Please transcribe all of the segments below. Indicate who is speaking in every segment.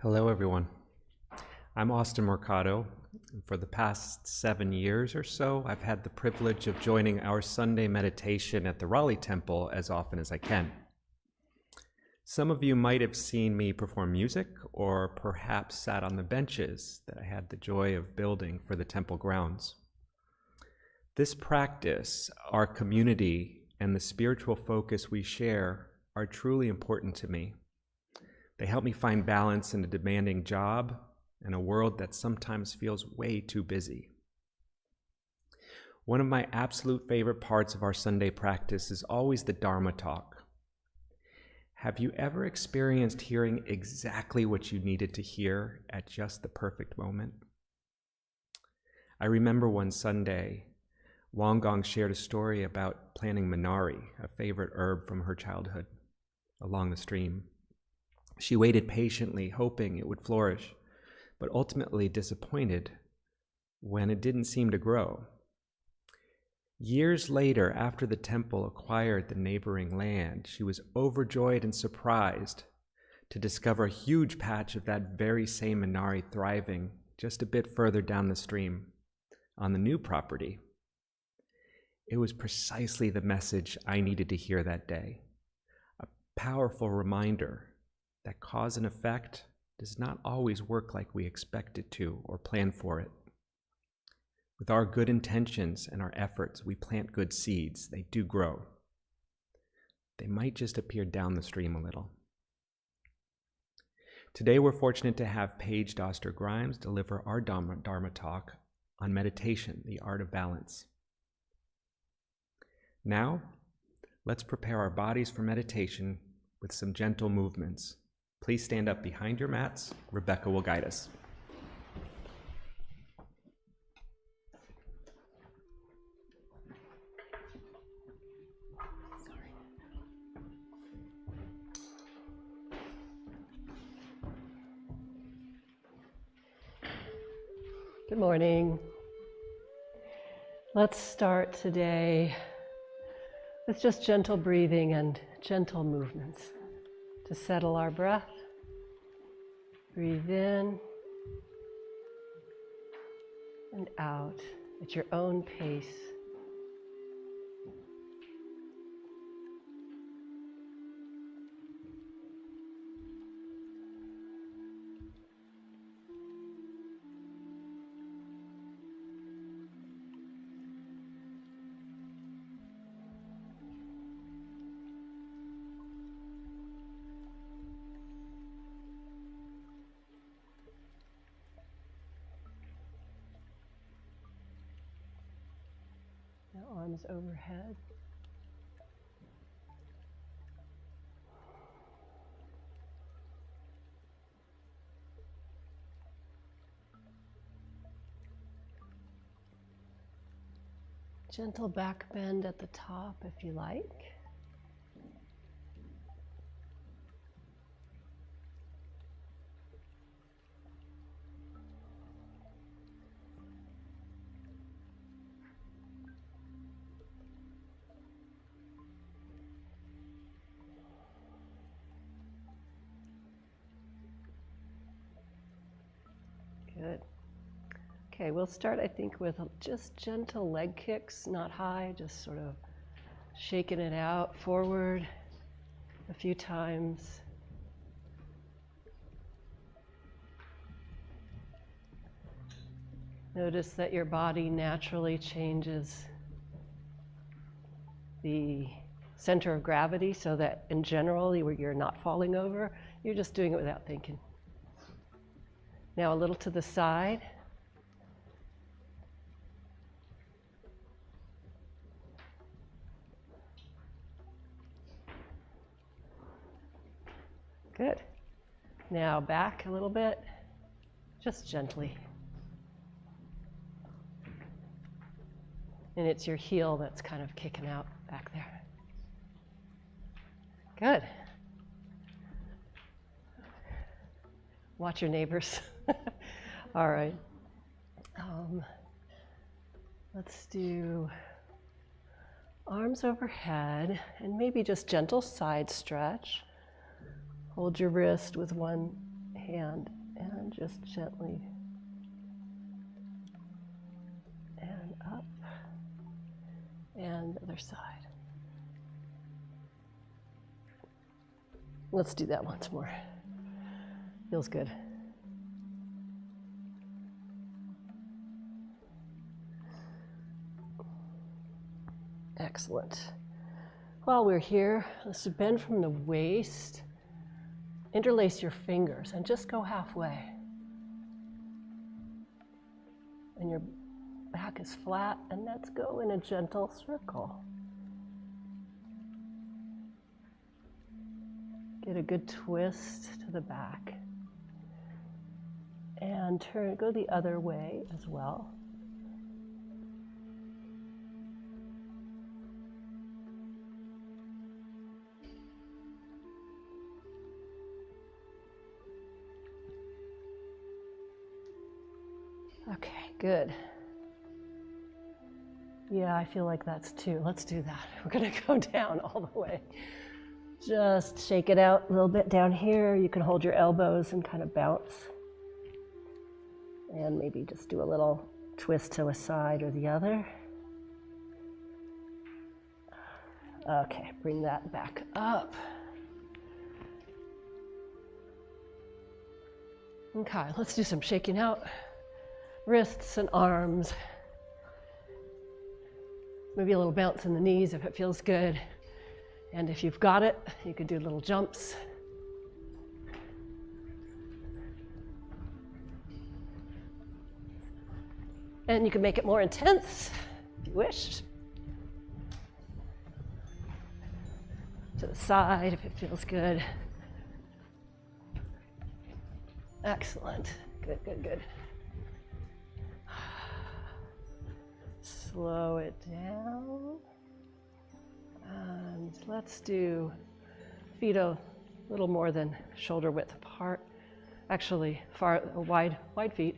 Speaker 1: Hello, everyone. I'm Austin Mercado, and for the past 7 years or so, I've had the privilege of joining our Sunday meditation at the Raleigh Temple as often as I can. Some of you might have seen me perform music, or perhaps sat on the benches that I had the joy of building for the temple grounds. This practice, our community, and the spiritual focus we share are truly important to me. They help me find balance in a demanding job and a world that sometimes feels way too busy. One of my absolute favorite parts of our Sunday practice is always the Dharma Talk. Have you ever experienced hearing exactly what you needed to hear at just the perfect moment? I remember one Sunday, Won Gong shared a story about planting minari, a favorite herb from her childhood, along the stream. She waited patiently, hoping it would flourish, but ultimately disappointed when it didn't seem to grow. Years later, after the temple acquired the neighboring land, she was overjoyed and surprised to discover a huge patch of that very same minari thriving just a bit further down the stream on the new property. It was precisely the message I needed to hear that day, a powerful reminder that cause and effect does not always work like we expect it to or plan for it. With our good intentions and our efforts, we plant good seeds. They do grow. They might just appear down the stream a little. Today, we're fortunate to have Paige Doster Grimes deliver our Dharma Talk on meditation, the art of balance. Now, let's prepare our bodies for meditation with some gentle movements. Please stand up behind your mats. Rebecca will guide us.
Speaker 2: Good morning. Let's start today with just gentle breathing and gentle movements to settle our breath. Breathe in and out at your own pace. Now arms overhead. Gentle back bend at the top if you like. Good. Okay, we'll start, I think, with just gentle leg kicks, not high, just sort of shaking it out forward a few times. Notice that your body naturally changes the center of gravity so that in general you're not falling over, you're just doing it without thinking. Now a little to the side. Good. Now back a little bit, just gently. And it's your heel that's kind of kicking out back there. Good. Watch your neighbors. All right. Let's do arms overhead and maybe just gentle side stretch. Hold your wrist with one hand and just gently and up and the other side. Let's do that once more. Feels good. Excellent. While we're here, let's bend from the waist, interlace your fingers, and just go halfway. And your back is flat, and let's go in a gentle circle. Get a good twist to the back. And go the other way as well. Okay, good. Yeah, I feel like that's two. Let's do that. We're gonna go down all the way. Just shake it out a little bit down here. You can hold your elbows and kind of bounce. And maybe just do a little twist to a side or the other. Okay, bring that back up. Okay, let's do some shaking out. Wrists and arms. Maybe a little bounce in the knees if it feels good. And if you've got it, you could do little jumps. And you can make it more intense if you wish. To the side if it feels good. Excellent. Good, good, good. Slow it down. And let's do feet a little more than shoulder width apart. Actually, wide feet.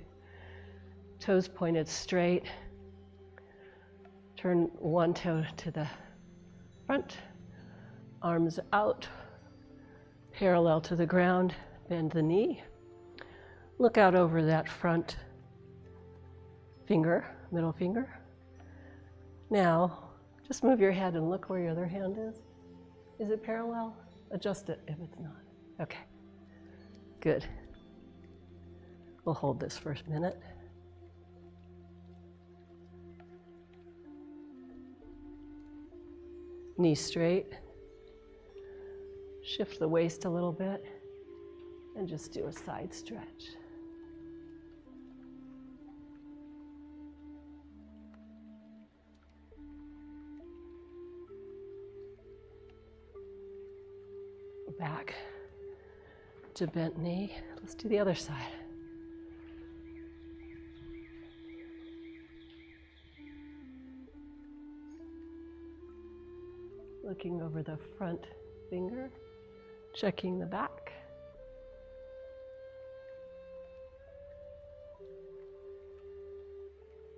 Speaker 2: Toes pointed straight. Turn one toe to the front. Arms out, parallel to the ground. Bend the knee. Look out over that front finger, middle finger. Now, just move your head and look where your other hand is. Is it parallel? Adjust it if it's not. Okay, good. We'll hold this for a minute. Knee straight. Shift the waist a little bit and just do a side stretch. Back to bent knee. Let's do the other side. Looking over the front finger, checking the back.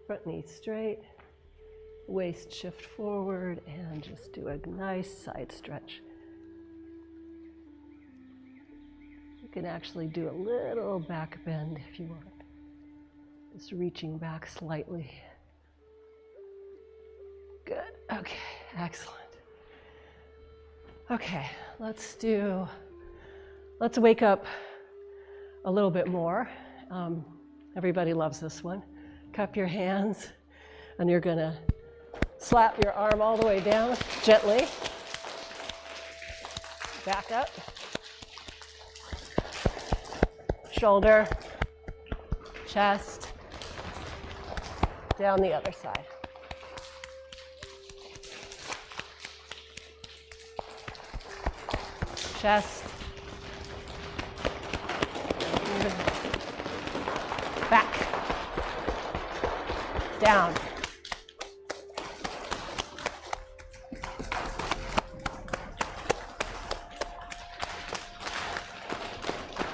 Speaker 2: Front knee straight, waist shift forward, and just do a nice side stretch. You can actually do a little back bend if you want. Just reaching back slightly. Good, okay, excellent. Okay, let's wake up a little bit more. Everybody loves this one. Cup your hands, and you're gonna slap your arm all the way down gently. Back up. Shoulder, chest, down the other side. Chest, back, down.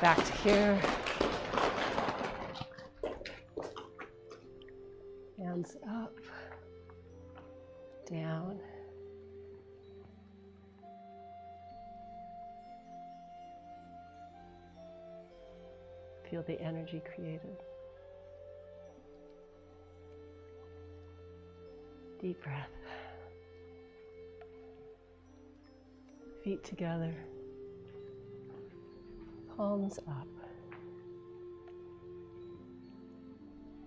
Speaker 2: Back to here. Hands up, down. feel the energy created. Deep breath. Feet together. Palms up.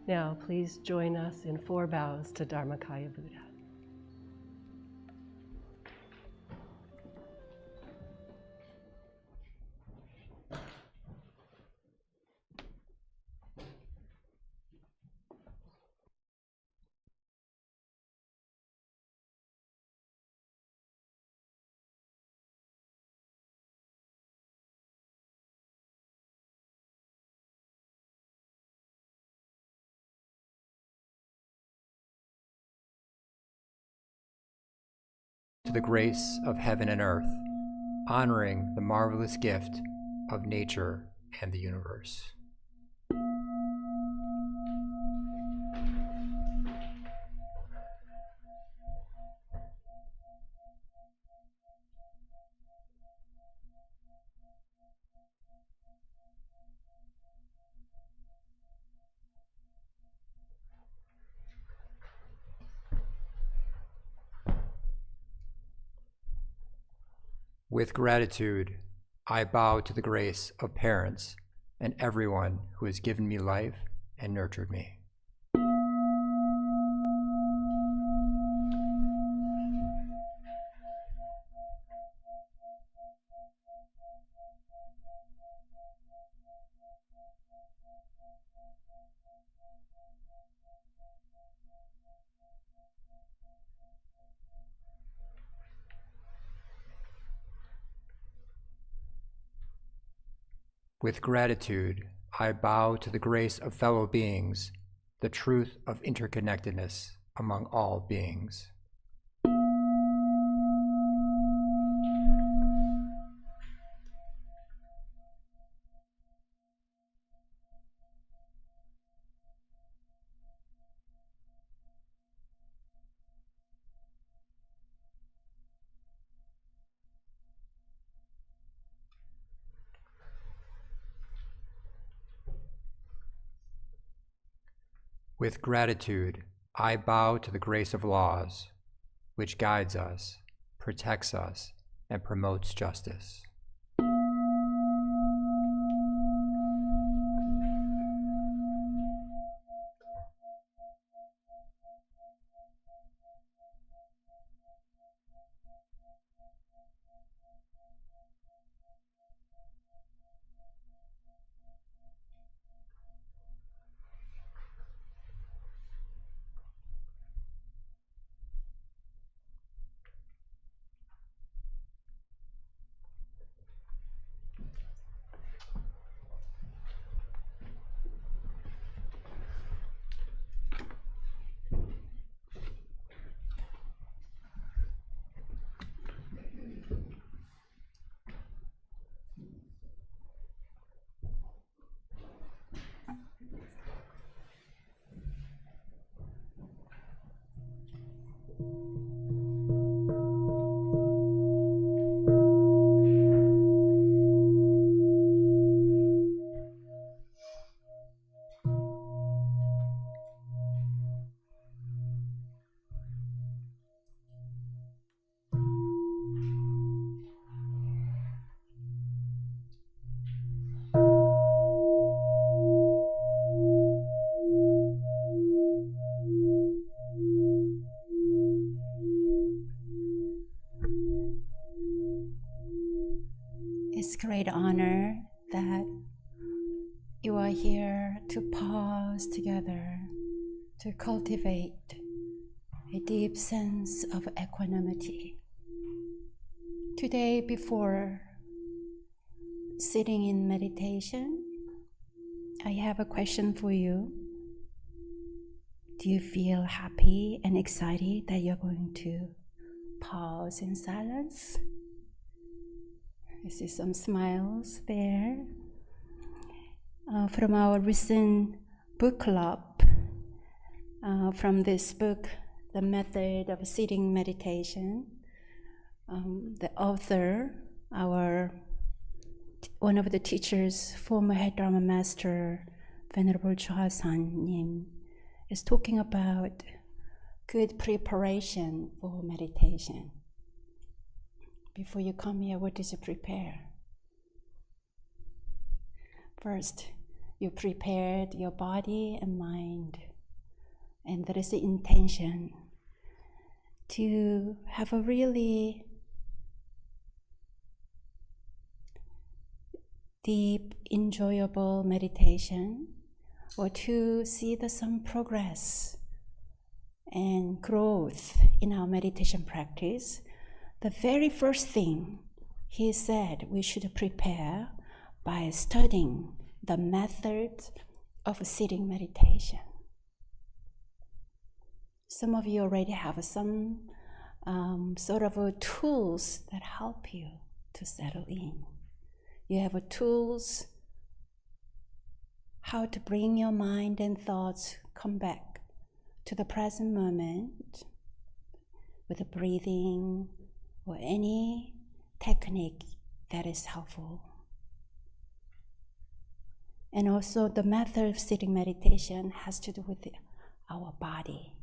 Speaker 2: Now, please join us in 4 bows to Dharmakaya Buddha.
Speaker 3: To the grace of heaven and earth, honoring the marvelous gift of nature and the universe. With gratitude, I bow to the grace of parents and everyone who has given me life and nurtured me. With gratitude, I bow to the grace of fellow beings, the truth of interconnectedness among all beings. With gratitude, I bow to the grace of laws, which guides us, protects us, and promotes justice.
Speaker 4: It's great honor that you are here to pause together, to cultivate a deep sense of equanimity. Today, before sitting in meditation, I have a question for you. Do you feel happy and excited that you're going to pause in silence? I see some smiles there. From our recent book club, from this book, The Method of Sitting Meditation, the author, our one of the teachers, former head Dharma master, Venerable Chohasan, is talking about good preparation for meditation. Before you come here, what did you prepare? First, you prepared your body and mind, and there is the intention to have a really deep, enjoyable meditation, or to see some progress and growth in our meditation practice. The very first thing he said we should prepare by studying the method of sitting meditation. Some of you already have some sort of tools that help you to settle in. You have tools how to bring your mind and thoughts come back to the present moment with the breathing or any technique that is helpful. And also the method of sitting meditation has to do with our body.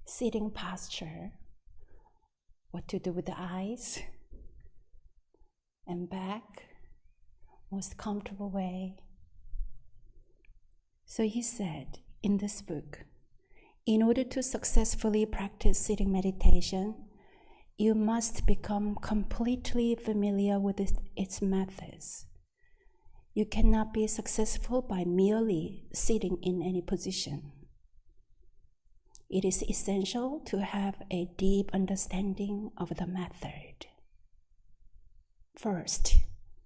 Speaker 4: Sitting posture, what to do with the eyes and back, most comfortable way. So he said in this book, in order to successfully practice sitting meditation, you must become completely familiar with its methods. You cannot be successful by merely sitting in any position. It is essential to have a deep understanding of the method. First,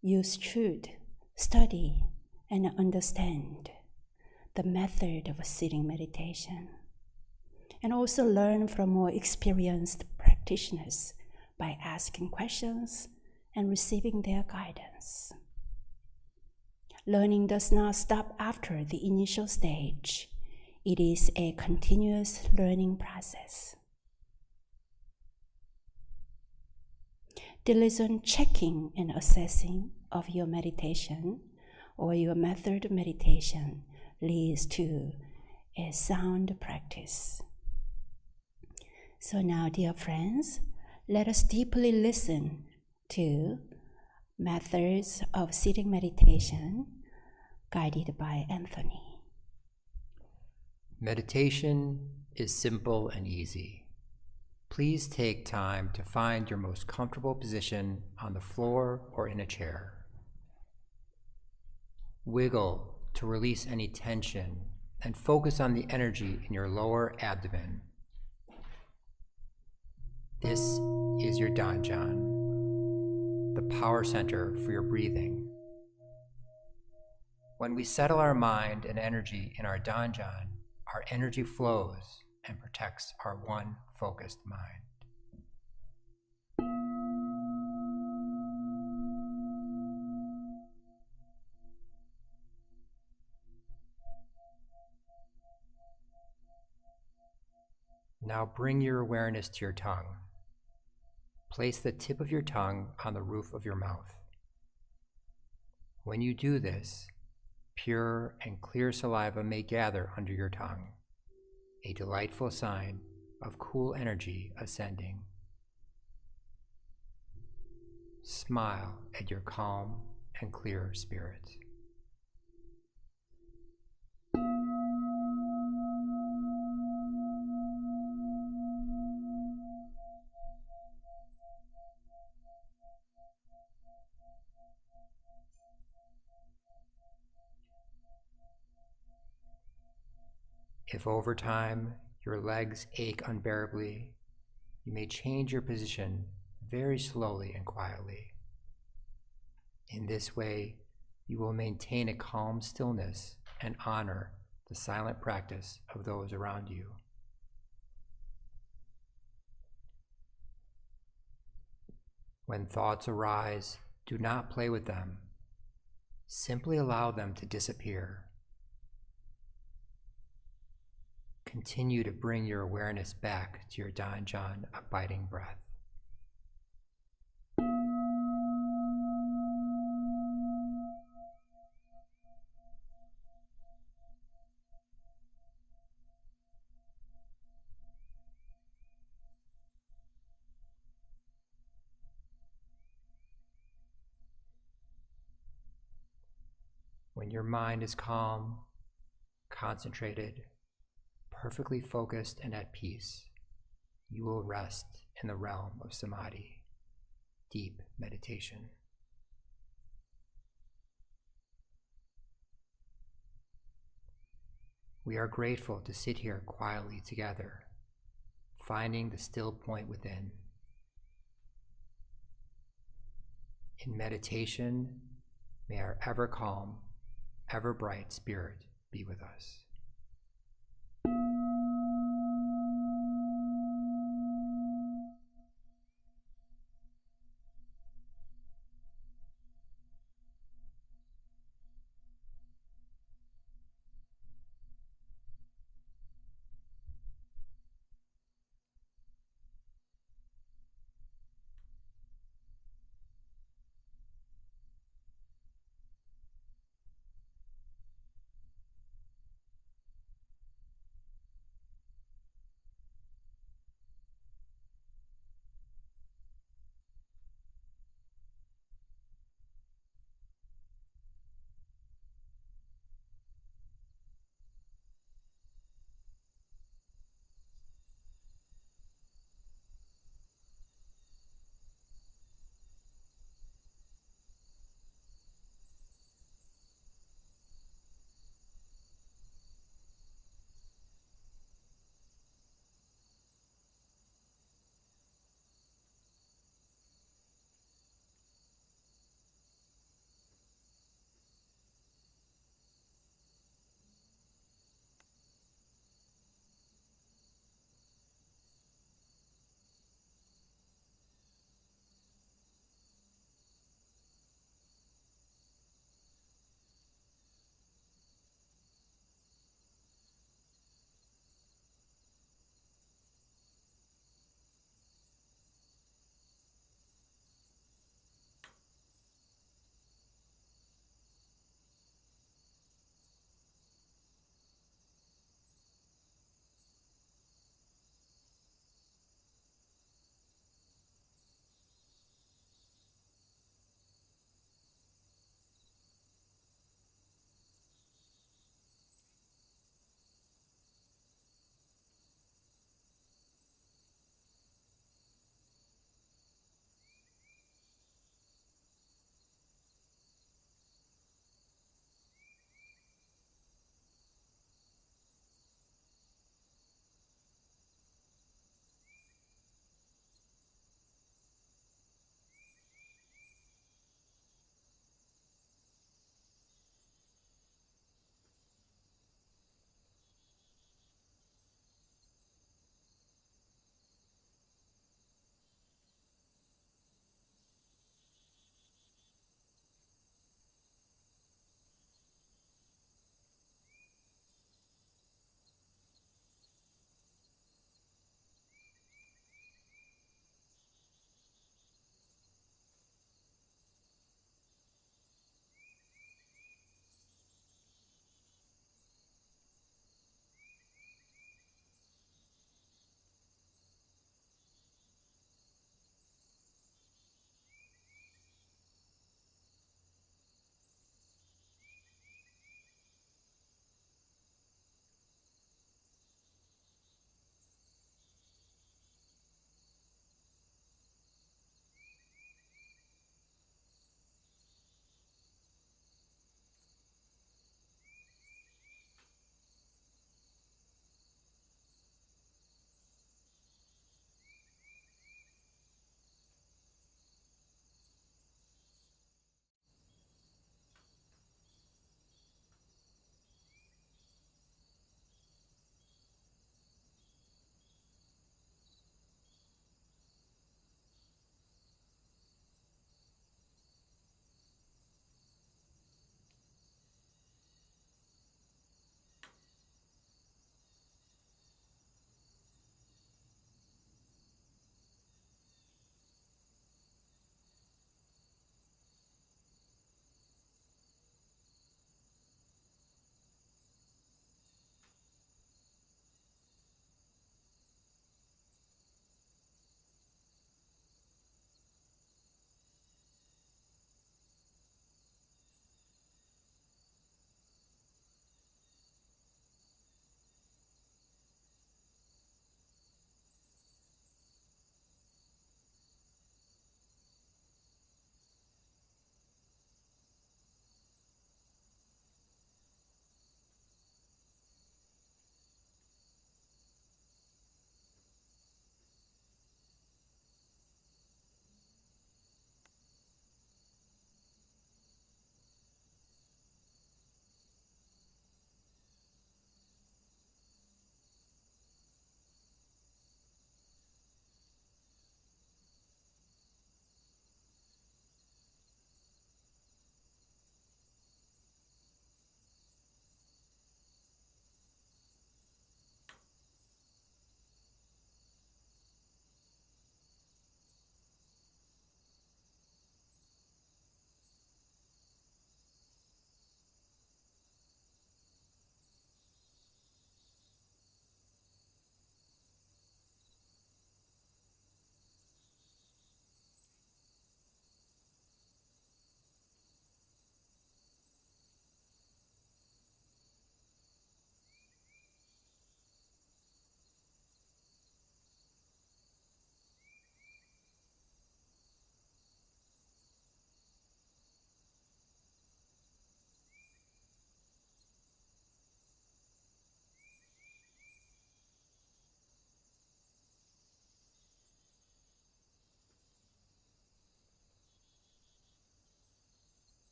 Speaker 4: you should study and understand the method of sitting meditation, and also learn from more experienced practitioners by asking questions and receiving their guidance. Learning does not stop after the initial stage. It is a continuous learning process. Diligent checking and assessing of your meditation or your method of meditation leads to a sound practice. So now, dear friends, let us deeply listen to methods of sitting meditation guided by Anthony.
Speaker 3: Meditation is simple and easy. Please take time to find your most comfortable position on the floor or in a chair. Wiggle to release any tension and focus on the energy in your lower abdomen. This is your Danjan, the power center for your breathing. When we settle our mind and energy in our Danjan, our energy flows and protects our one focused mind. Now bring your awareness to your tongue. Place the tip of your tongue on the roof of your mouth. When you do this, pure and clear saliva may gather under your tongue, a delightful sign of cool energy ascending. Smile at your calm and clear spirit. If over time your legs ache unbearably, you may change your position very slowly and quietly. In this way, you will maintain a calm stillness and honor the silent practice of those around you. When thoughts arise, do not play with them. Simply allow them to disappear. Continue to bring your awareness back to your Danjan abiding breath. . your mind is calm, concentrated, perfectly focused, and at peace, you will rest in the realm of samadhi, deep meditation. We are grateful to sit here quietly together, finding the still point within. In meditation, may our ever calm, ever bright spirit be with us.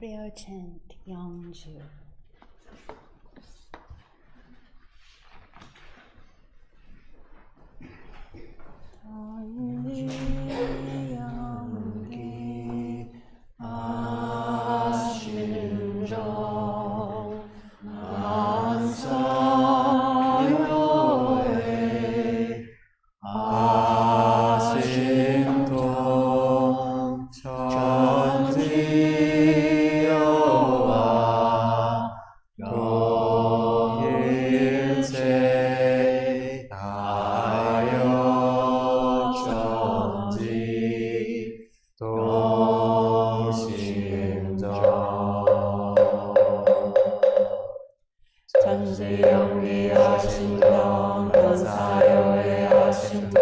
Speaker 4: prayer chant, 영주.
Speaker 5: 영기 아심정 만사요에 아심동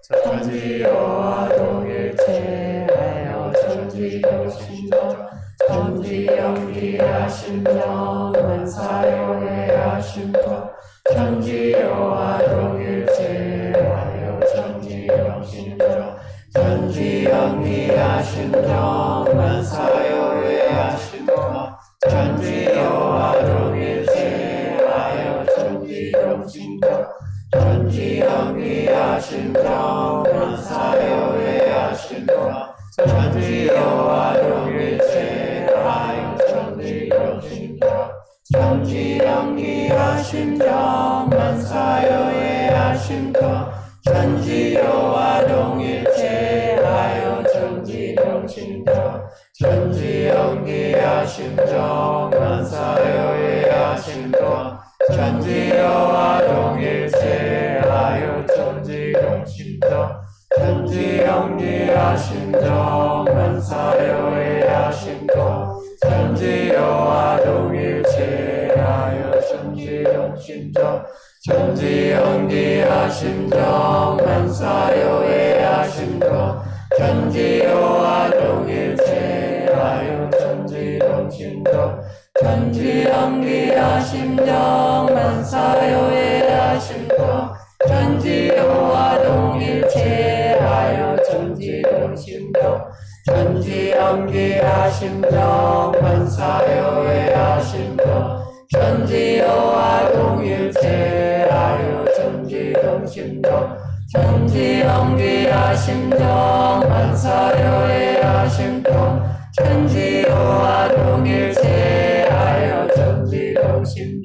Speaker 5: 전지여와 동일체 다여 전지 동심정 전지영리하심정 만사여의 하심정 전지여와 동일체하여 전지동심정 전지영리하심정 만사여의 하심정 전지여와 동일체하여 전지동심정 전지영리하심정 만사여의 하심정 전지여와 동일체하여 전지동심정 전지영리하심정 만사여의 하심정 전지여와 동일체하여 전지동심정 전지영리하심정 만사여의 하심정 전지여와 동일체하여 전지동심정 전지영리하심정 만사여의 하심정 전지여와 동일체하여 전지동심정 전지영리하심정 만사여의 하심정 전지여와 동일체하여 전지동심정 전지영리하심정 만사여의 하심정 전지여와 동일체하여 전지동심정 전지영리하심정 만사여의 하심정 전지여와 동일체하여 전지동심정 전지영리하심정 만사여의 하심정 전지여와 동일체하여 전지동심정 전지영리하심정 만사여의 하심정 전지여와 동일체하여 전지동심정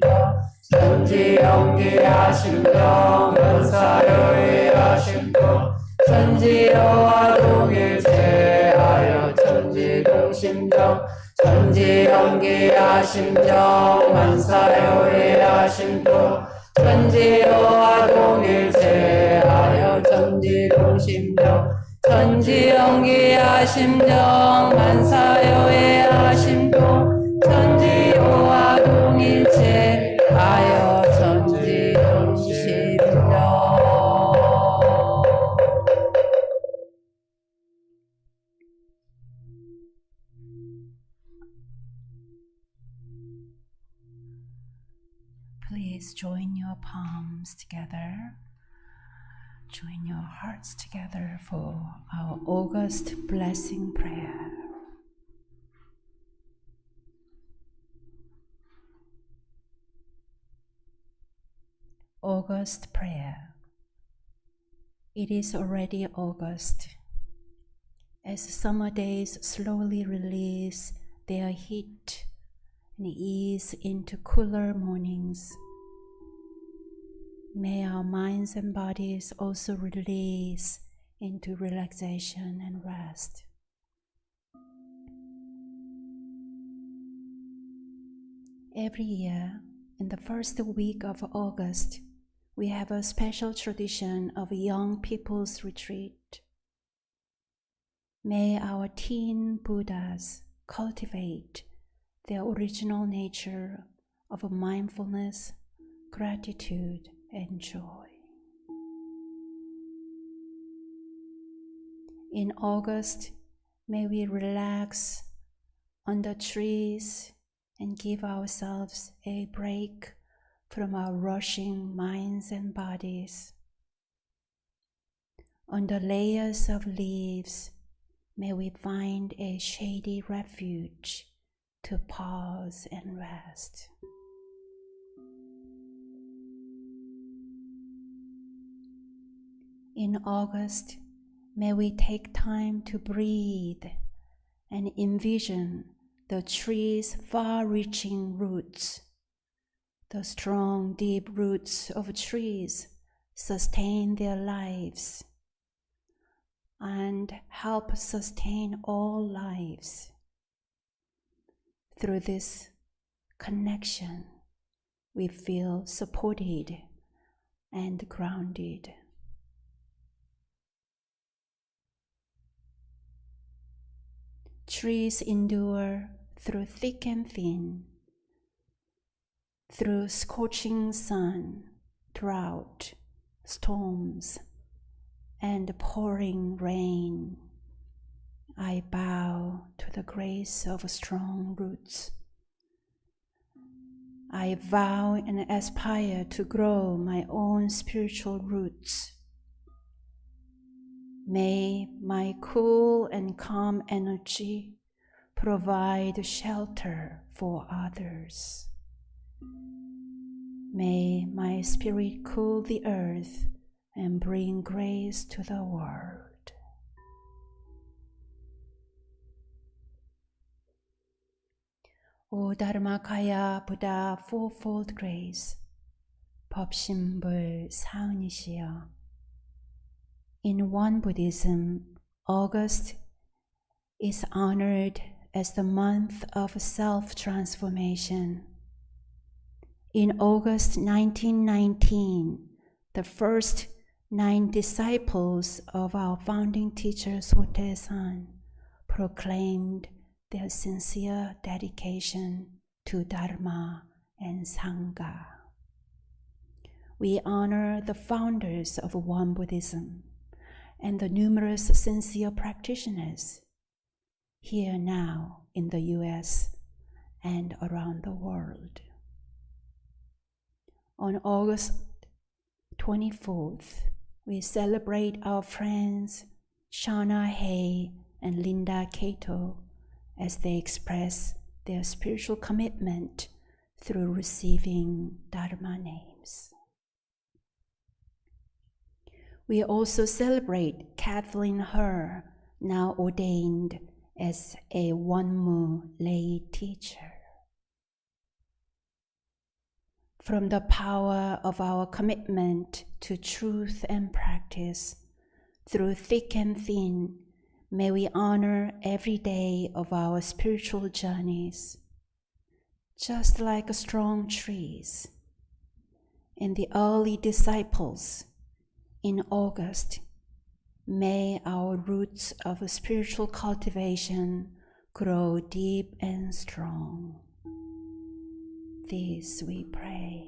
Speaker 5: 전지영리하심정 만사여의 하심정 전지여와 동일체하여 전지동심정 전지영리하심정 만사여의 하심정 전지여와 동일체하여 전지동심정 전지영리하심정 만사여의 하심정 전지여와 동일체하여 전지동심정.
Speaker 4: Please join your palms together. Join your hearts together for our August blessing prayer. August prayer. It is already August. As summer days slowly release their heat and ease into cooler mornings, may our minds and bodies also release into relaxation and rest. Every year, in the first week of August, we have a special tradition of a young people's retreat. May our teen Buddhas cultivate their original nature of mindfulness, gratitude, and joy. In August, may we relax under trees and give ourselves a break from our rushing minds and bodies. Under layers of leaves, may we find a shady refuge to pause and rest. In August, may we take time to breathe and envision the tree's far-reaching roots. The strong, deep roots of trees sustain their lives and help sustain all lives. Through this connection, we feel supported and grounded. Trees endure through thick and thin, through scorching sun, drought, storms, and pouring rain. I bow to the grace of strong roots. I vow and aspire to grow my own spiritual roots. May my cool and calm energy provide shelter for others. May my spirit cool the earth and bring grace to the world. O Dharmakaya Buddha Fourfold Grace, 법신불 사은이시여. In Won Buddhism, August is honored as the month of self-transformation. In August 1919, the first 9 disciples of our founding teacher Sotaesan proclaimed their sincere dedication to Dharma and Sangha. We honor the founders of Won Buddhism and the numerous sincere practitioners here now in the US and around the world. On August 24th, we celebrate our friends Shauna Hay and Linda Cato as they express their spiritual commitment through receiving Dharma names. We also celebrate Kathleen Herr, now ordained as a Wonmu lay teacher. From the power of our commitment to truth and practice, through thick and thin, may we honor every day of our spiritual journeys, just like strong trees. And the early disciples in August, may our roots of spiritual cultivation grow deep and strong. This we pray.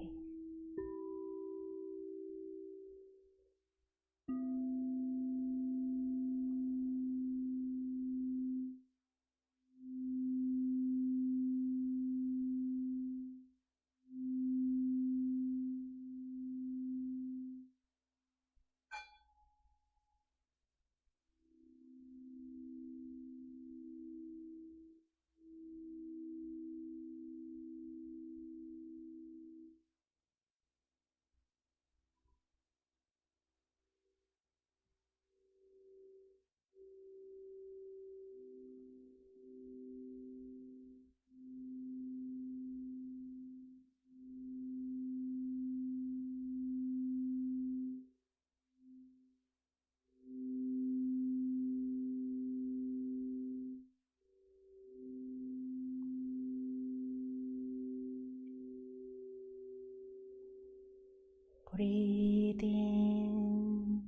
Speaker 4: Breathe in,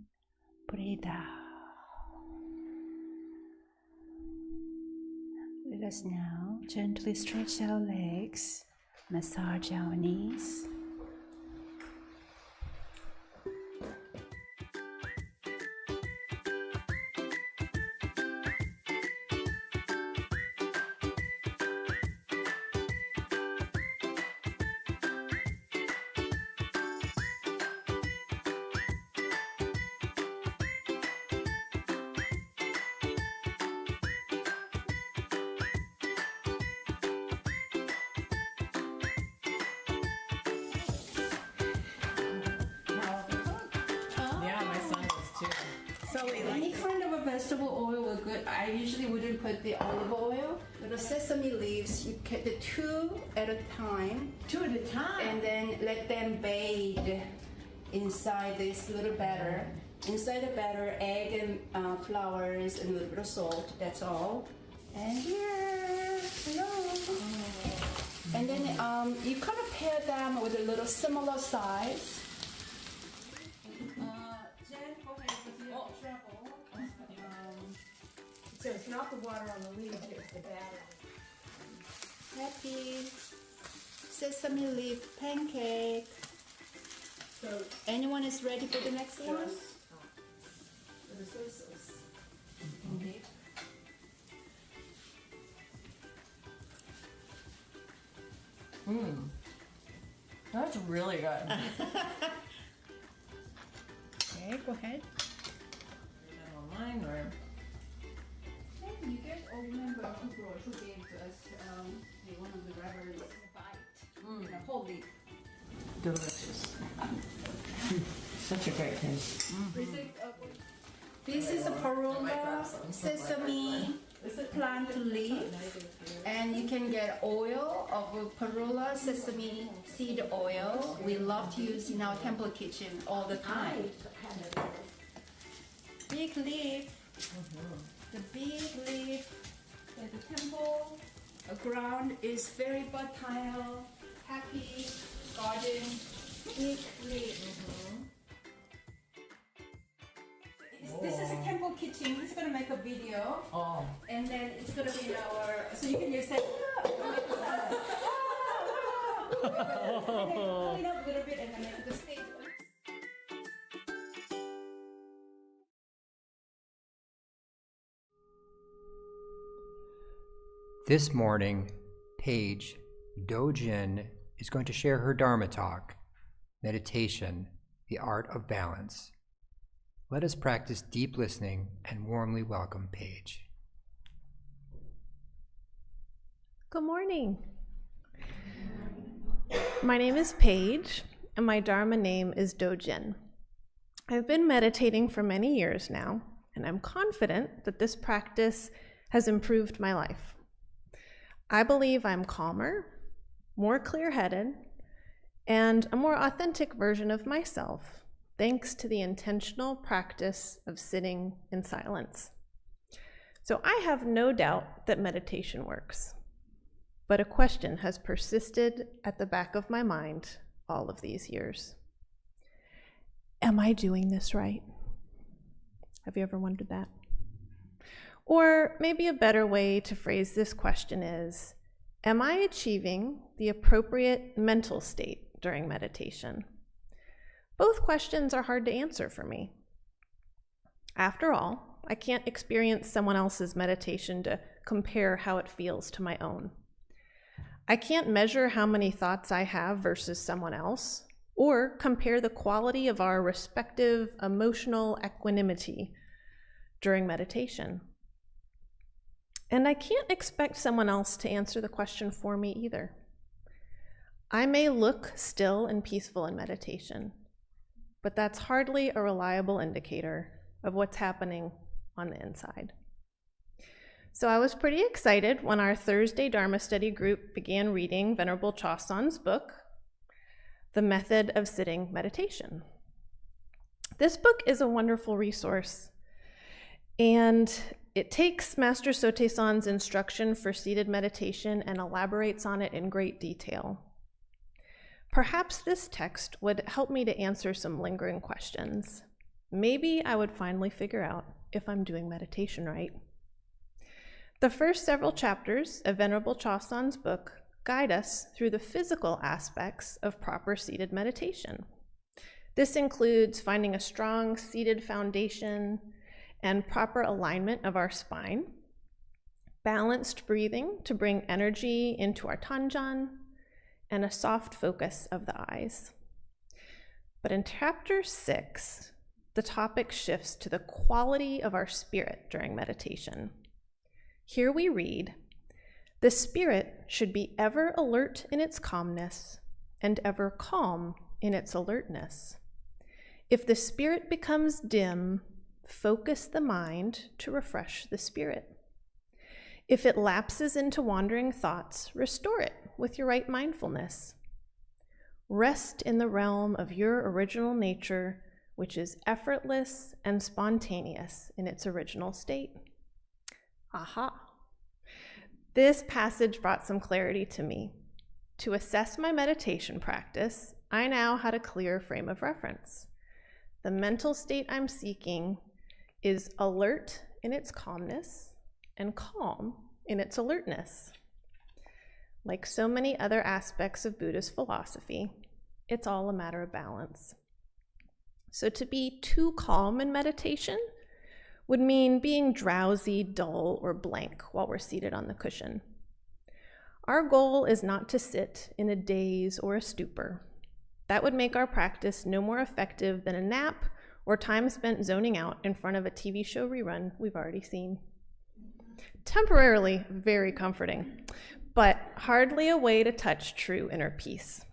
Speaker 4: breathe out. Let us now gently stretch our legs, massage our knees. Any kind of a vegetable oil will good. I usually wouldn't put the olive oil. The sesame leaves, you get the 2 at a time.
Speaker 5: 2 at a time.
Speaker 4: And then let them bathe inside this little batter. Inside the batter, egg and flowers and a little bit of salt. That's all. And here, hello. And then you kind of pair them with a little similar size. Jen, go ahead with your trouble.
Speaker 5: So it's not the water on the leaves, it's the batter.
Speaker 4: Happy sesame leaf pancake.
Speaker 5: So
Speaker 4: Anyone is ready for the next one?
Speaker 5: for the soy sauce.
Speaker 4: Okay.
Speaker 5: That's really good.
Speaker 4: Okay, go ahead.
Speaker 5: Is that online or?
Speaker 4: And you guys all remember who gave us one of the reverends a bite. The whole leaf.
Speaker 5: Delicious. Such a great taste.
Speaker 4: This is a perula sesame plant leaf, and you can get oil of perula sesame seed oil. We love to use in our temple kitchen all the time. Big leaf, the big leaf at the temple ground is very fertile, happy garden, big leaf. This is a temple kitchen. He's gonna make a video,
Speaker 5: Oh.
Speaker 4: and then it's gonna be in our. So you can just say, clean up a little bit, and then make the stage.
Speaker 3: This morning, Paige Dojin is going to share her Dharma Talk, Meditation, the Art of Balance. Let us practice deep listening and warmly welcome Paige.
Speaker 6: Good morning. My name is Paige, and my Dharma name is Dojin. I've been meditating for many years now, and I'm confident that this practice has improved my life. I believe I'm calmer, more clear-headed, and a more authentic version of myself, thanks to the intentional practice of sitting in silence. So I have no doubt that meditation works, but a question has persisted at the back of my mind all of these years. Am I doing this right? Have you ever wondered that? Or maybe a better way to phrase this question is, am I achieving the appropriate mental state during meditation? Both questions are hard to answer for me. After all, I can't experience someone else's meditation to compare how it feels to my own. I can't measure how many thoughts I have versus someone else, or compare the quality of our respective emotional equanimity during meditation. And I can't expect someone else to answer the question for me either. I may look still and peaceful in meditation, but that's hardly a reliable indicator of what's happening on the inside. So I was pretty excited when our Thursday Dharma study group began reading Venerable Chosun's book, The Method of Sitting Meditation. This book is a wonderful resource, and it takes Master Sotaesan's instruction for seated meditation and elaborates on it in great detail. Perhaps this text would help me to answer some lingering questions. Maybe I would finally figure out if I'm doing meditation right. The first several chapters of Venerable Chosun's book guide us through the physical aspects of proper seated meditation. This includes finding a strong seated foundation and proper alignment of our spine, balanced breathing to bring energy into our tanjan, and a soft focus of the eyes. But in chapter 6, the topic shifts to the quality of our spirit during meditation. Here we read, "The spirit should be ever alert in its calmness and ever calm in its alertness. If the spirit becomes dim, focus the mind to refresh the spirit. If it lapses into wandering thoughts, restore it with your right mindfulness. Rest in the realm of your original nature, which is effortless and spontaneous in its original state. Aha! This passage brought some clarity to me. To assess my meditation practice, I now had a clear frame of reference. The mental state I'm seeking is alert in its calmness and calm in its alertness. Like so many other aspects of Buddhist philosophy, it's all a matter of balance. So to be too calm in meditation would mean being drowsy, dull, or blank while we're seated on the cushion. Our goal is not to sit in a daze or a stupor. That would make our practice no more effective than a nap or time spent zoning out in front of a TV show rerun we've already seen. Temporarily very comforting, but hardly a way to touch true inner peace.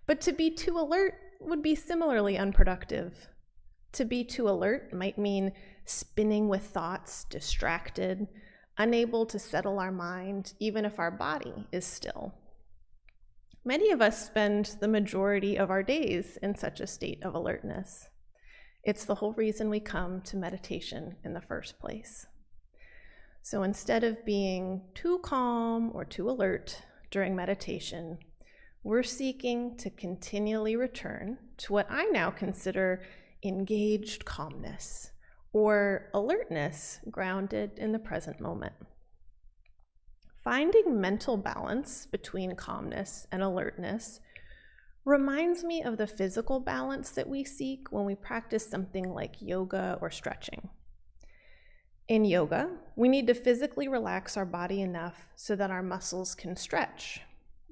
Speaker 6: But to be too alert would be similarly unproductive. To be too alert might mean spinning with thoughts, distracted, unable to settle our mind, even if our body is still. Many of us spend the majority of our days in such a state of alertness. It's the whole reason we come to meditation in the first place. So instead of being too calm or too alert during meditation, we're seeking to continually return to what I now consider engaged calmness, or alertness grounded in the present moment. Finding mental balance between calmness and alertness reminds me of the physical balance that we seek when we practice something like yoga or stretching. In yoga, we need to physically relax our body enough so that our muscles can stretch,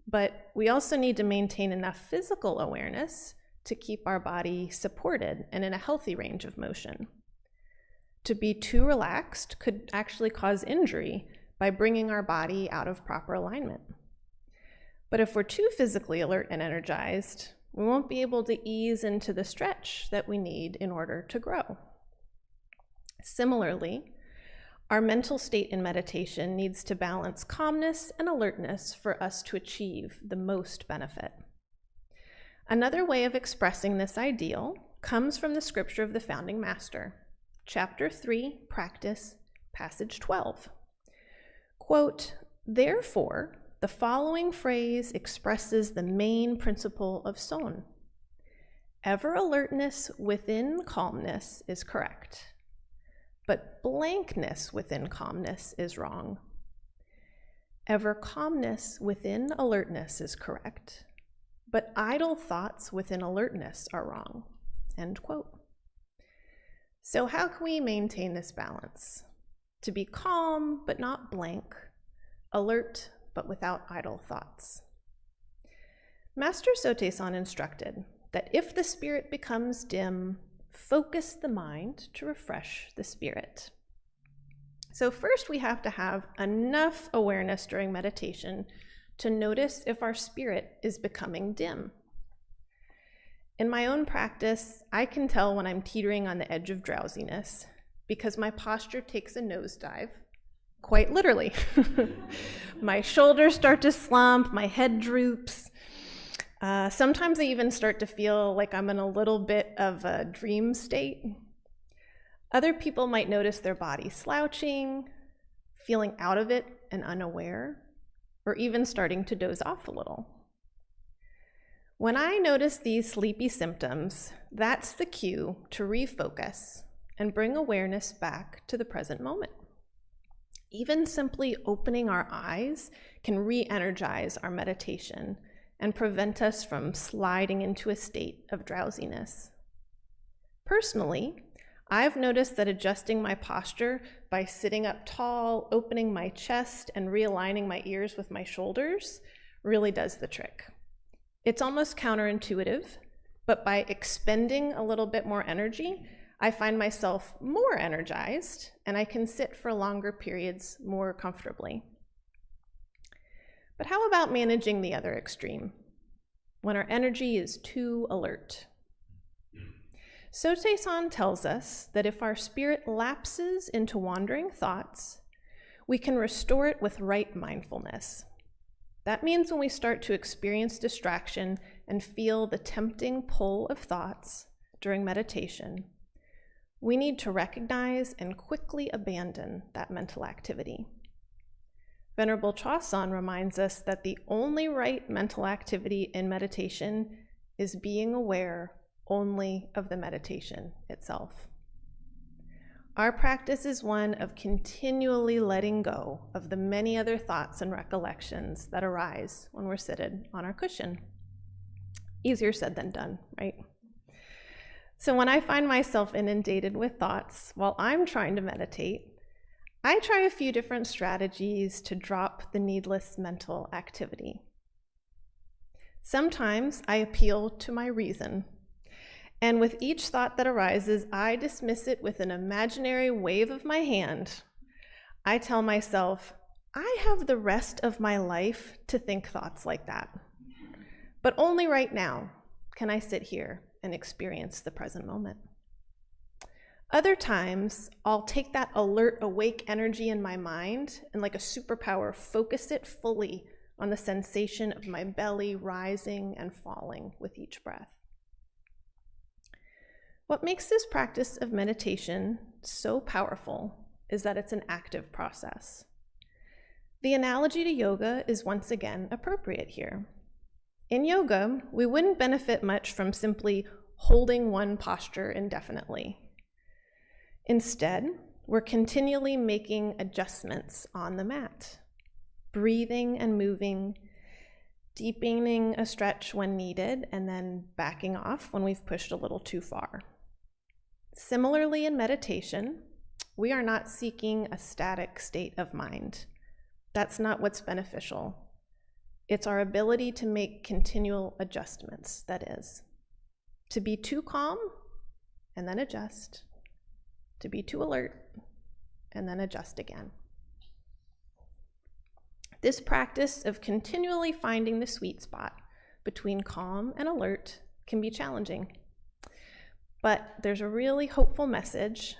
Speaker 6: but we also need to maintain enough physical awareness to keep our body supported and in a healthy range of motion. To be too relaxed could actually cause injury by bringing our body out of proper alignment. But if we're too physically alert and energized, we won't be able to ease into the stretch that we need in order to grow. Similarly, our mental state in meditation needs to balance calmness and alertness for us to achieve the most benefit. Another way of expressing this ideal comes from the scripture of the Founding Master, Chapter 3, Practice, Passage 12. Quote, "Therefore, the following phrase expresses the main principle of Son. Ever alertness within calmness is correct, but blankness within calmness is wrong. Ever calmness within alertness is correct, but idle thoughts within alertness are wrong." End quote. So how can we maintain this balance? To be calm but not blank, alert but without idle thoughts. Master Sotaesan instructed that if the spirit becomes dim, focus the mind to refresh the spirit. So first we have to have enough awareness during meditation to notice if our spirit is becoming dim. In my own practice, I can tell when I'm teetering on the edge of drowsiness because my posture takes a nosedive, quite literally. My shoulders start to slump, my head droops. Sometimes I even start to feel like I'm in a little bit of a dream state. Other people might notice their body slouching, feeling out of it and unaware, or even starting to doze off a little. When I notice these sleepy symptoms, that's the cue to refocus and bring awareness back to the present moment. Even simply opening our eyes can re-energize our meditation and prevent us from sliding into a state of drowsiness. Personally, I've noticed that adjusting my posture by sitting up tall, opening my chest, and realigning my ears with my shoulders really does the trick. It's almost counterintuitive, but by expending a little bit more energy, I find myself more energized and I can sit for longer periods more comfortably. But how about managing the other extreme, when our energy is too alert? Sotae-san tells us that if our spirit lapses into wandering thoughts, we can restore it with right mindfulness. That means when we start to experience distraction and feel the tempting pull of thoughts during meditation, we need to recognize and quickly abandon that mental activity. Venerable Cha-san reminds us that the only right mental activity in meditation is being aware only of the meditation itself. Our practice is one of continually letting go of the many other thoughts and recollections that arise when we're seated on our cushion. Easier said than done, right? So when I find myself inundated with thoughts while I'm trying to meditate, I try a few different strategies to drop the needless mental activity. Sometimes I appeal to my reason, and with each thought that arises, I dismiss it with an imaginary wave of my hand. I tell myself, I have the rest of my life to think thoughts like that. But only right now can I sit here and experience the present moment. Other times, I'll take that alert, awake energy in my mind and, like a superpower, focus it fully on the sensation of my belly rising and falling with each breath. What makes this practice of meditation so powerful is that it's an active process. The analogy to yoga is once again appropriate here. In yoga, we wouldn't benefit much from simply holding one posture indefinitely. Instead, we're continually making adjustments on the mat, breathing and moving, deepening a stretch when needed, and then backing off when we've pushed a little too far. Similarly, in meditation, we are not seeking a static state of mind. That's not what's beneficial. It's our ability to make continual adjustments, that is. To be too calm, and then adjust. To be too alert, and then adjust again. This practice of continually finding the sweet spot between calm and alert can be challenging. But there's a really hopeful message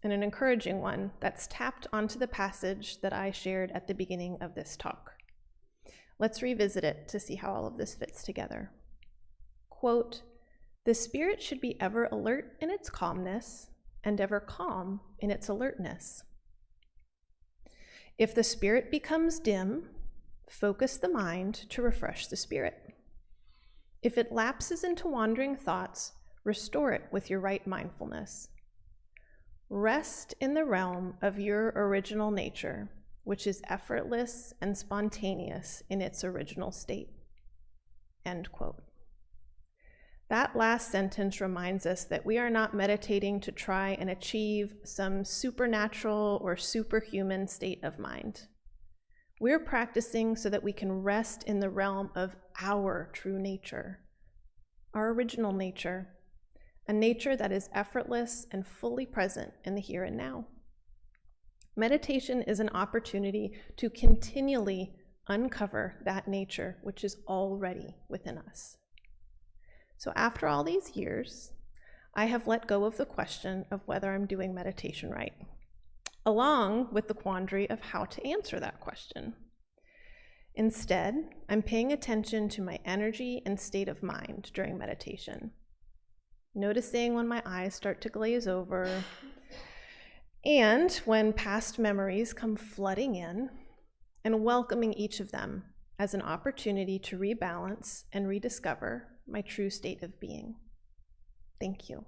Speaker 6: and an encouraging one that's tapped onto the passage that I shared at the beginning of this talk. Let's revisit it to see how all of this fits together. Quote, "The spirit should be ever alert in its calmness and ever calm in its alertness. If the spirit becomes dim, focus the mind to refresh the spirit. If it lapses into wandering thoughts, restore it with your right mindfulness. Rest in the realm of your original nature, which is effortless and spontaneous in its original state." End quote. That last sentence reminds us that we are not meditating to try and achieve some supernatural or superhuman state of mind. We're practicing so that we can rest in the realm of our true nature, our original nature, a nature that is effortless and fully present in the here and now. Meditation is an opportunity to continually uncover that nature which is already within us. So after all these years, I have let go of the question of whether I'm doing meditation right, along with the quandary of how to answer that question. Instead, I'm paying attention to my energy and state of mind during meditation, noticing when my eyes start to glaze over, and when past memories come flooding in, and welcoming each of them as an opportunity to rebalance and rediscover my true state of being. Thank you.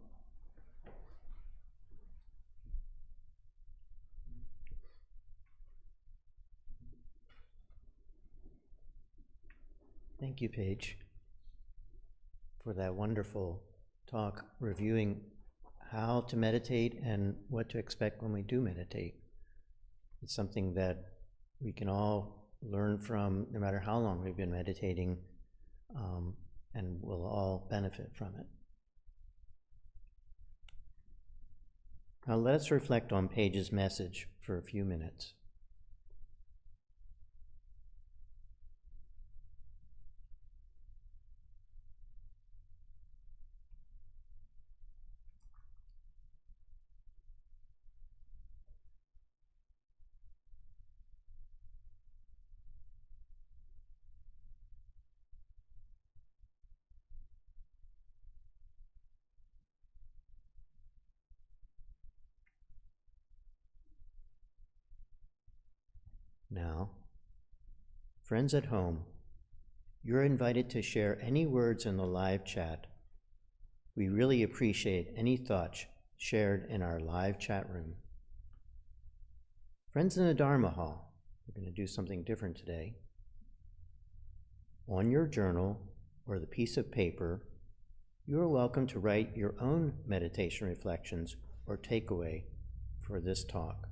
Speaker 7: Thank you, Paige, for that wonderful talk reviewing how to meditate and what to expect when we do meditate. It's something that we can all learn from no matter how long we've been meditating, and we'll all benefit from it. Now let's reflect on Paige's message for a few minutes. Now, friends at home, you're invited to share any words in the live chat. We really appreciate any thoughts shared in our live chat room. Friends in the Dharma Hall, we're going to do something different today. On your journal or the piece of paper, you are welcome to write your own meditation reflections or takeaway for this talk.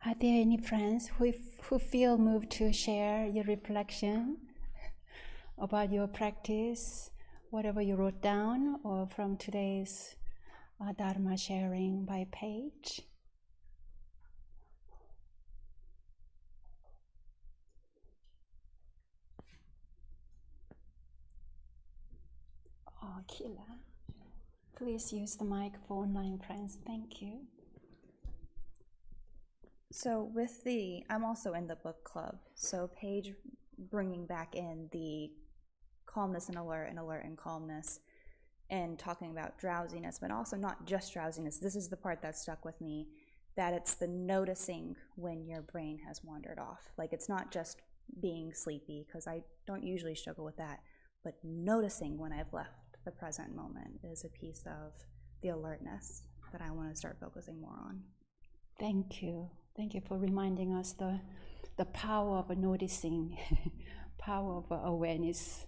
Speaker 4: Are there any friends who feel moved to share your reflection about your practice, whatever you wrote down, or from today's Dharma sharing by page? Oh, Kila, please use the mic for online friends. Thank you.
Speaker 8: So I'm also in the book club, so Paige bringing back in the calmness and alert and calmness and talking about drowsiness, but also not just drowsiness. This is the part that stuck with me, that it's the noticing when your brain has wandered off. Like, it's not just being sleepy, because I don't usually struggle with that, but noticing when I've left the present moment is a piece of the alertness that I want to start focusing more on. Thank you.
Speaker 4: Thank you for reminding us the power of noticing, power of awareness.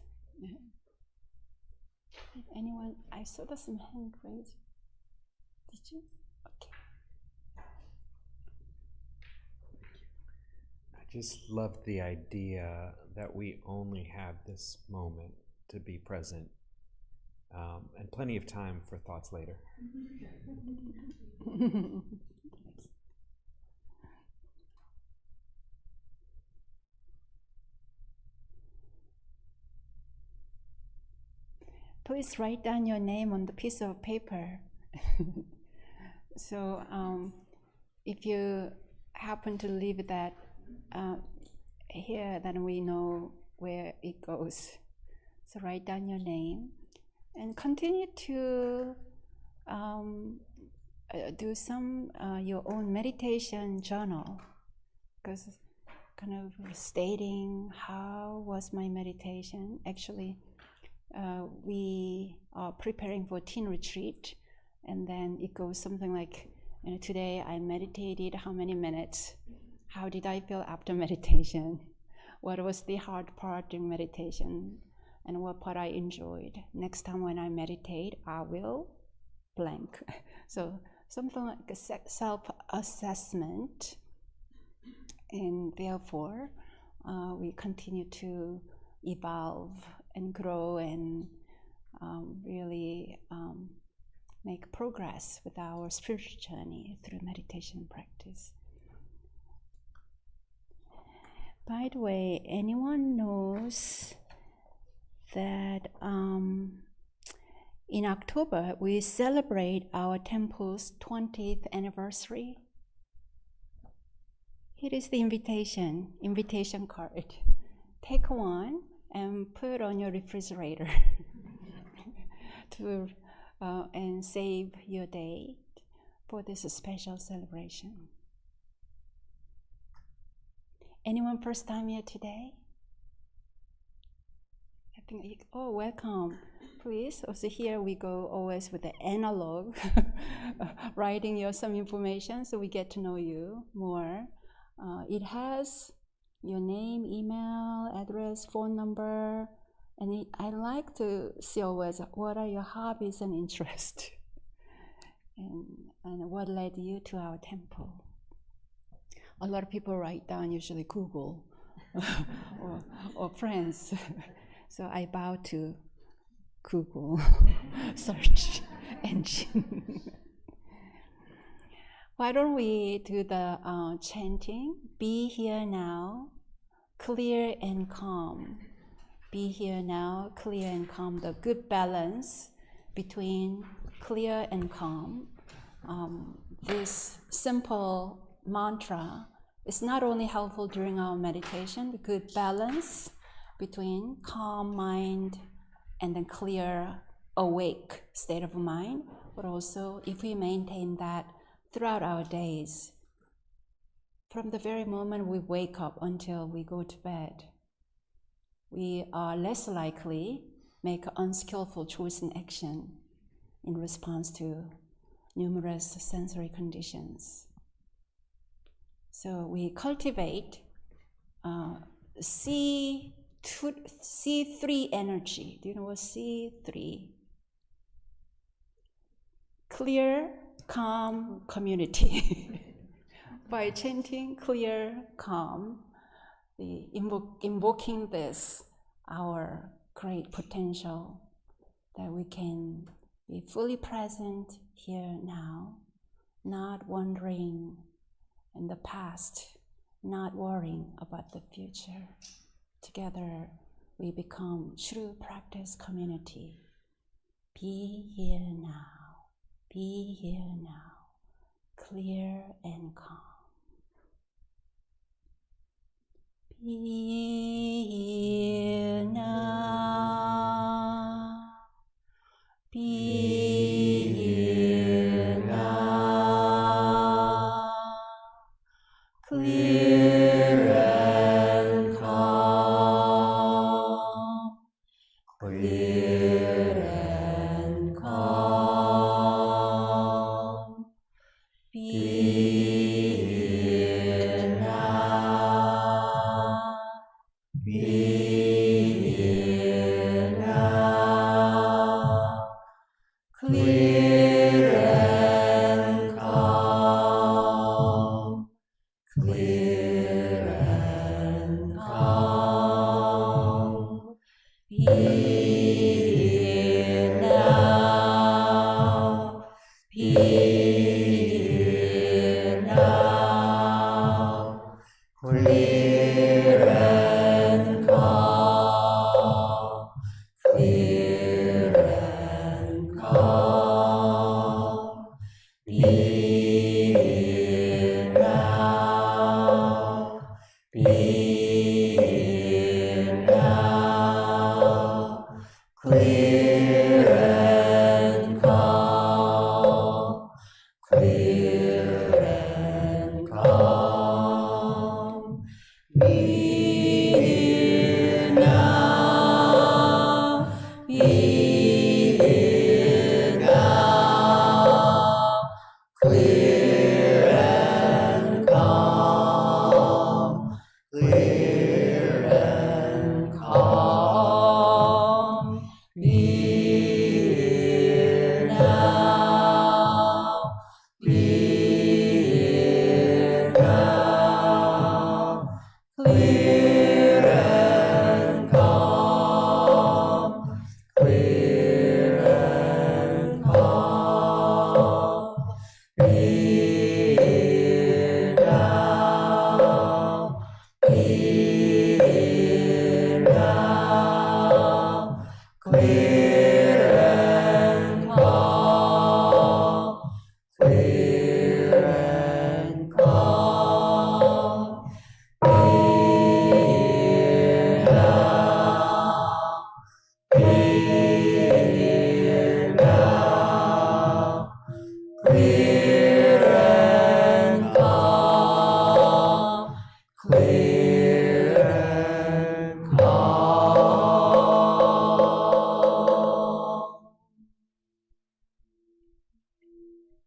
Speaker 4: Anyone? I saw there's some hand raised. Did you? Okay.
Speaker 1: just love the idea that we only have this moment to be present, and plenty of time for thoughts later.
Speaker 4: Please write down your name on the piece of paper. So if you happen to leave that here, then we know where it goes. So write down your name and continue to do some your own meditation journal, because kind of stating how was my meditation. Actually, we are preparing for teen retreat, and then it goes something like, today I meditated how many minutes? How did I feel after meditation? What was the hard part during meditation? And what part I enjoyed? Next time when I meditate, I will blank. So something like a self-assessment, and therefore we continue to evolve and grow and really make progress with our spiritual journey through meditation practice. By the way, anyone knows that in October we celebrate our temple's 20th anniversary? Here is the invitation card. Take one and put on your refrigerator to and save your date for this special celebration. Anyone first time here today? I think, oh, welcome. Please, also here we go always with the analog, writing you some information so we get to know you more. It has your name, email, address, phone number, and I like to see always what are your hobbies and interests, and what led you to our temple. A lot of people write down usually Google or friends. So I bow to Google search engine. Why don't we do the chanting? Be here now, clear and calm. Be here now, clear and calm. The good balance between clear and calm. This simple mantra is not only helpful during our meditation, the good balance between calm mind and then clear, awake state of mind, but also if we maintain that throughout our days, from the very moment we wake up until we go to bed, we are less likely make unskillful choice and action in response to numerous sensory conditions. So we cultivate C3 energy. Do you know what C3? Clear, calm community. By chanting clear, calm, invoking this, our great potential that we can be fully present here now, not wandering in the past, not worrying about the future. Together, we become true practice community. Be here now, be here now, clear and calm. Be here now, be here now, clear and calm, clear and calm. Be here now, be here now, clear and calm, clear and
Speaker 7: here now, clear and calm, clear and calm. Be here now, be here now, clear and calm, clear and calm. Be here now, be here now, clear and calm, clear and calm. Be here now, be here now, clear and calm, clear and calm. Be here now, be here now, clear and calm, clear and calm. Be here now,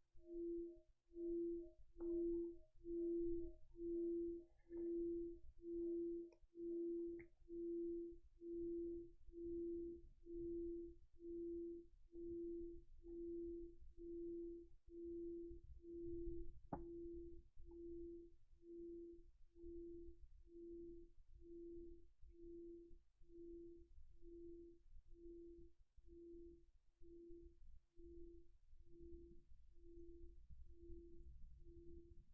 Speaker 7: be here now, clear and calm, clear and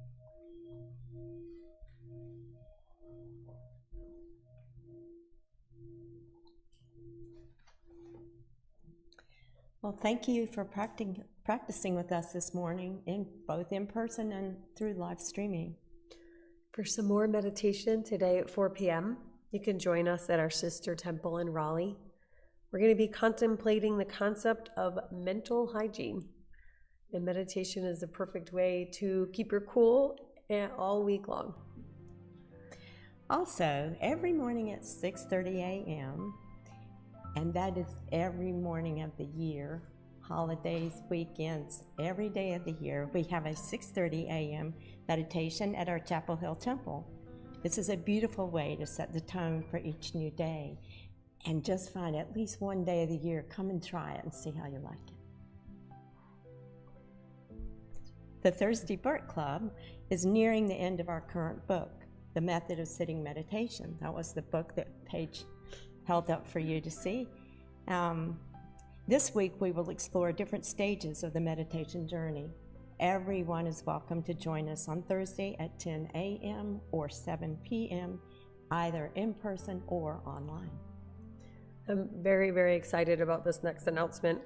Speaker 7: calm.
Speaker 9: Well, thank you for practicing with us this morning, both in person and through live streaming.
Speaker 10: For some more meditation today at 4 p.m., you can join us at our sister temple in Raleigh. We're going to be contemplating the concept of mental hygiene. And meditation is a perfect way to keep your cool all week long.
Speaker 9: Also, every morning at 6:30 a.m., and that is every morning of the year, holidays, weekends, every day of the year, we have a 6:30 a.m. meditation at our Chapel Hill Temple. This is a beautiful way to set the tone for each new day. And just find at least one day of the year, come and try it and see how you like it. The Thursday Book Club is nearing the end of our current book, The Method of Sitting Meditation. That was the book that Paige held up for you to see. This week we will explore different stages of the meditation journey. Everyone is welcome to join us on Thursday at 10 a.m. or 7 p.m., either in person or online.
Speaker 10: I'm very, very excited about this next announcement.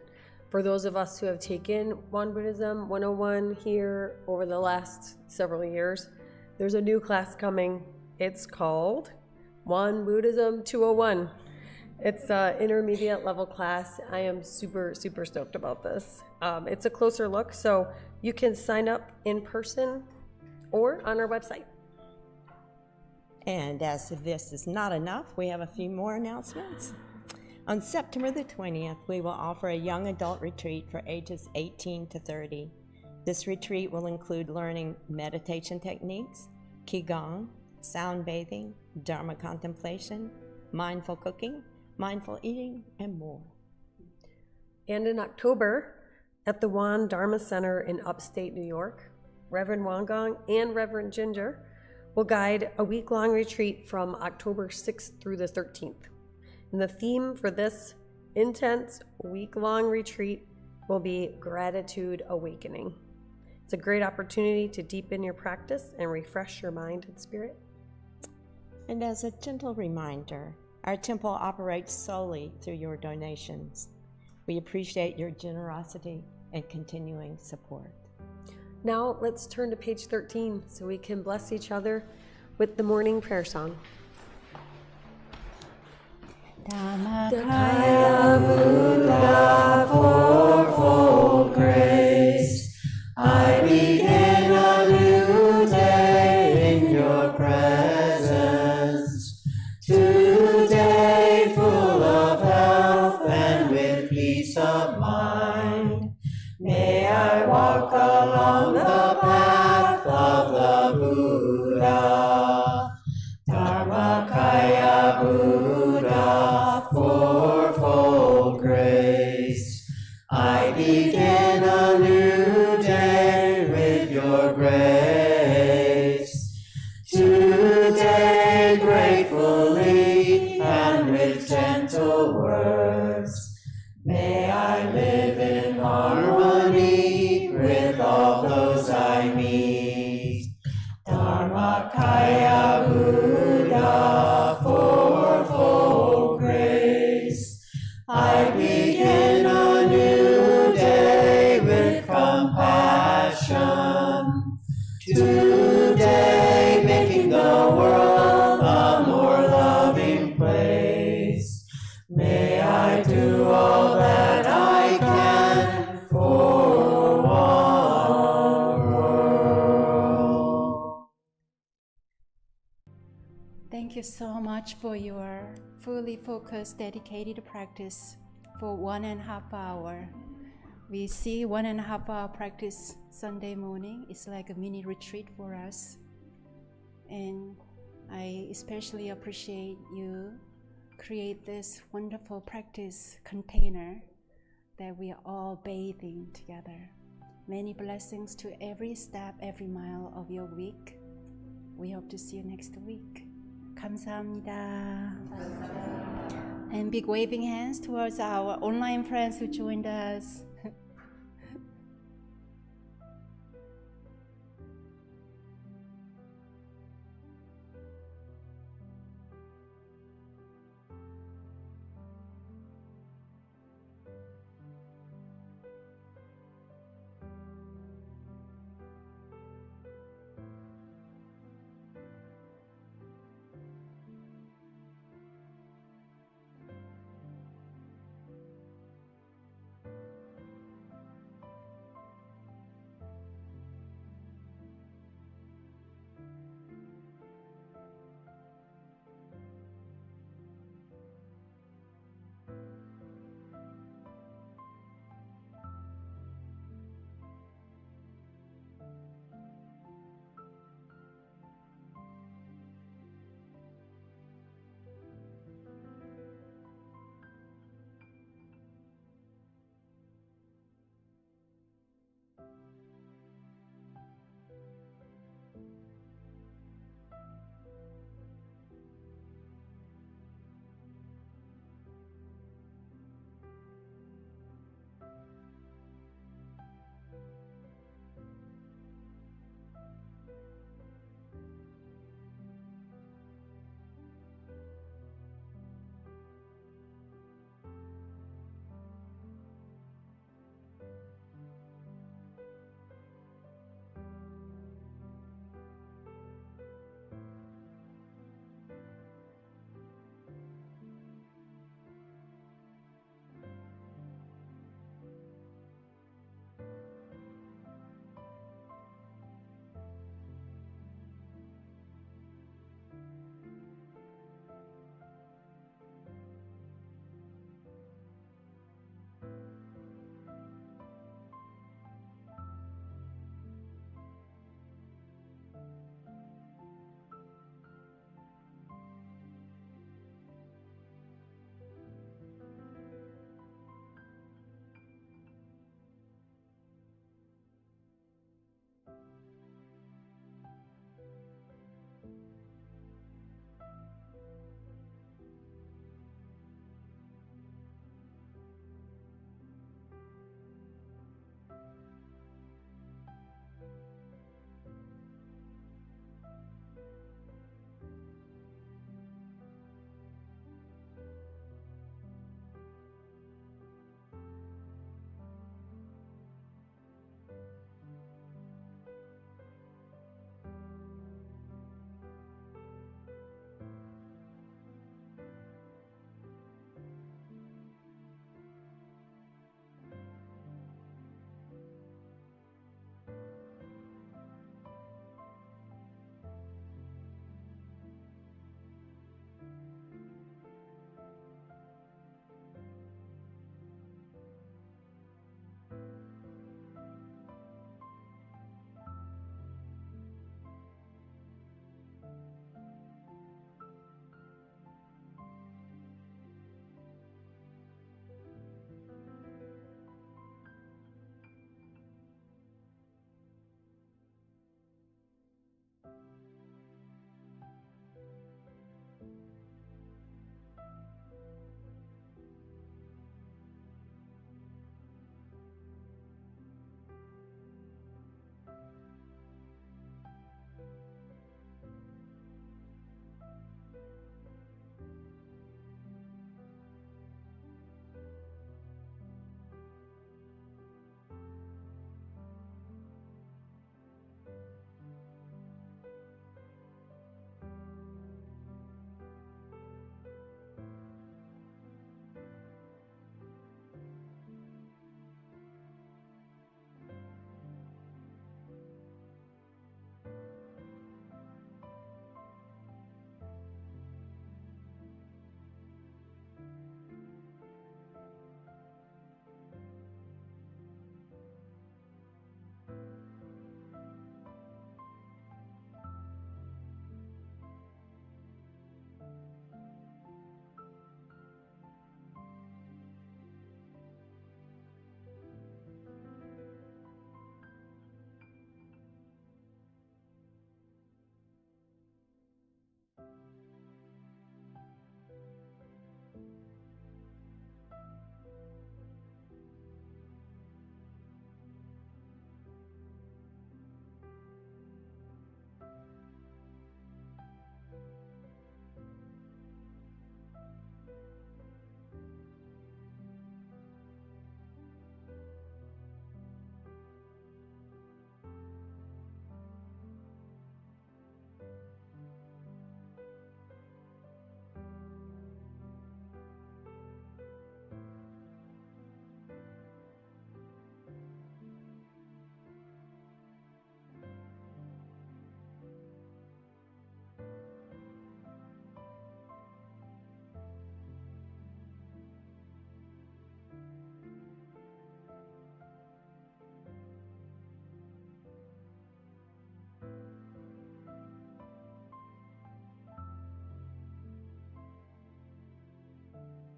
Speaker 10: For those of us who have taken Won Buddhism 101 here over the last several years, there's a new class coming. It's called Won Buddhism 201. It's an intermediate level class. I am super, super stoked about this. It's a closer look, so you can sign up in person or on our website.
Speaker 9: And as if this is not enough, we have a few more announcements. On September the 20th, we will offer a young adult retreat for ages 18 to 30. This retreat will include learning meditation techniques, Qi Gong, sound bathing, Dharma contemplation, mindful cooking, mindful eating, and more.
Speaker 10: And in October, at the Won Dharma Center in upstate New York, Reverend Won Gong and Reverend Ginger will guide a week-long retreat from October 6th through the 13th. And the theme for this intense week-long retreat will be Gratitude Awakening. It's a great opportunity to deepen your practice and refresh your mind and spirit.
Speaker 9: And as a gentle reminder, our temple operates solely through your donations. We appreciate your generosity and continuing support.
Speaker 10: Now let's turn to page 13 so we can bless each other with the morning prayer song.
Speaker 4: Dhammakaya
Speaker 11: Buddha, fourfold grace, I begin a new day in your presence. Today full of health and with peace of mind, may I walk along the path of the Buddha. Dharmakaya Buddha, fourfold grace, I begin a new day with your grace. Today gratefully and with gentle words, may I live in harmony with all those I meet. Dharmakaya Buddha, fourfold grace, I begin a new day with compassion. Today making the world a more loving place. May I do all that I can for one world.
Speaker 4: Thank you so much for your fully focused, dedicated practice for 1.5 hours. We see 1.5 hour practice Sunday morning. It's like a mini retreat for us. And I especially appreciate you create this wonderful practice container that we are all bathing together. Many blessings to every step, every mile of your week. We hope to see you next week. 감사합니다. And big waving hands towards our online friends who joined us.